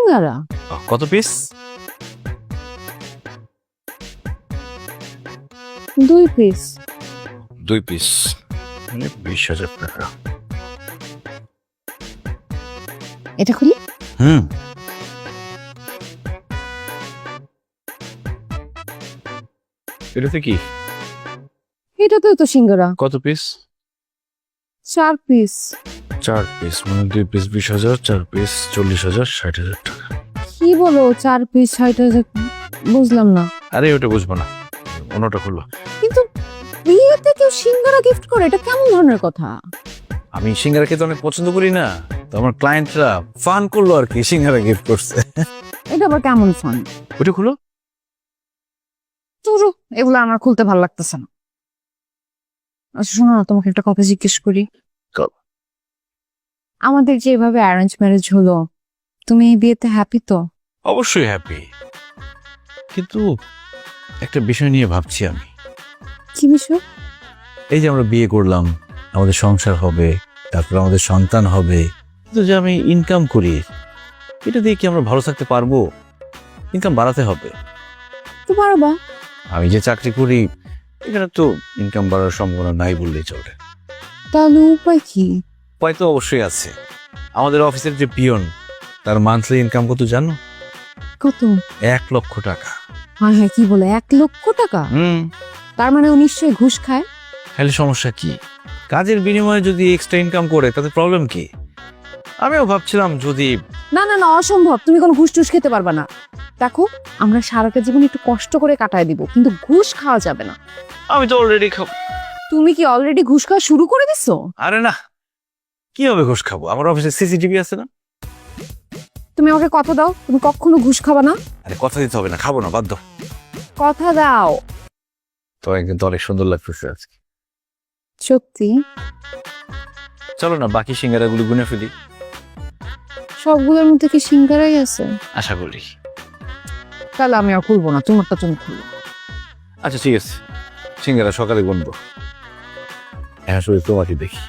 সিঙ্গারা কত piece? 2 piece. 2 piece মানে 20,000 টাকা। এটা খুলি? এটাতে কি? এটাতেও তো সিঙ্গারা। কত পিস? 4 পিস। 4 পিস মানে 2 পিস 20,000, 4 পিস 40,000, 60,000 টাকা। কি বলো 4 পিস 60,000? বুঝলাম না। আরে ওটা বুঝবো না, অন্যটা খুলবো। কিন্তু বিয়েতে কেউ সিঙ্গারা গিফট করে, এটা কেমন ধরনের কথা? আমি সিঙ্গারা খেতে অনেক পছন্দ করি না, তো আমার ক্লায়েন্টরা ফান করলো আর কি, সিঙ্গারা গিফট করছে। এটা আবার কেমন ফান? ওটা খুলো। চুরু, এগুলো আমার খুলতে ভালো লাগতেছে না। আচ্ছা শোনো না, তোমাকে একটা কথা জিজ্ঞেস করি। কর। আমাদের যে এভাবে অ্যারেঞ্জ ম্যারেজ হলো, তুমি এই বিয়েতে হ্যাপি তো? অবশ্যই হ্যাপি, কিন্তু একটা বিষয় নিয়ে ভাবছি আমি। কি বিষয়? এই যে আমরা বিয়ে করলাম, আমাদের সংসার হবে, তারপর আমাদের সন্তান হবে, কিন্তু যে আমি ইনকাম করি এটা দিয়ে কি আমরা ভালো থাকতে পারবো? ইনকাম বাড়াতে হবে। তো পারবা। আমি যে চাকরি করি এখানে তো ইনকাম বাড়ার সম্ভাবনা নাই বললেই চলে। তাহলে উপায় কি? উপায় তো অবশ্যই আছে। আমাদের অফিসের যে পিয়ন, তার মান্থলি ইনকাম কত জানো? কত? 1 লক্ষ টাকা। হ্যাঁ হ্যাঁ, কি বলে 1 লক্ষ টাকা? তার মানে ও নিশ্চয়ই ঘুষ খায়। তাহলে সমস্যা কি? কাজের বিনিময়ে যদি এক্সট্রা ইনকাম করে তাতে প্রবলেম কি? আমিও ভাবছিলাম যদি না না না, অসম্ভব, তুমি কোনো ঘুষ টুস খেতে পারবা না। দেখো, আমরা সারাটা জীবন একটু কষ্ট করে কাটায় দিব, কিন্তু ঘুষ খাওয়া যাবে না। আমি তো অলরেডি তুমি কি অলরেডি ঘুষ খাওয়া শুরু করে দিছো? আরে না, কিভাবে ঘুষ খাবো? আমার অফিসে সিসিটিভি আছে না? তুমি আমাকে কথা দাও, তুমি কখনো ঘুষ খাবা না। আরে কথা দিতে হবে না, খাবো না, বাধ্য। কথা দাও। তো একদিন তো অনেক সুন্দর লাগতেছে আজকে। সত্যি? চলো না বাকি সিঙ্গারাগুলো গুনে ফেলি। সবগুলোর মধ্যে কি সিঙ্গারাই আছে? আশা করি। তাহলে আমি আর খুলবো না, তোমারটা তুমি খুলো। আচ্ছা ঠিক আছে, সিঙ্গারা সকালে গুনবো। এখন শুধু তোমাকে দেখি।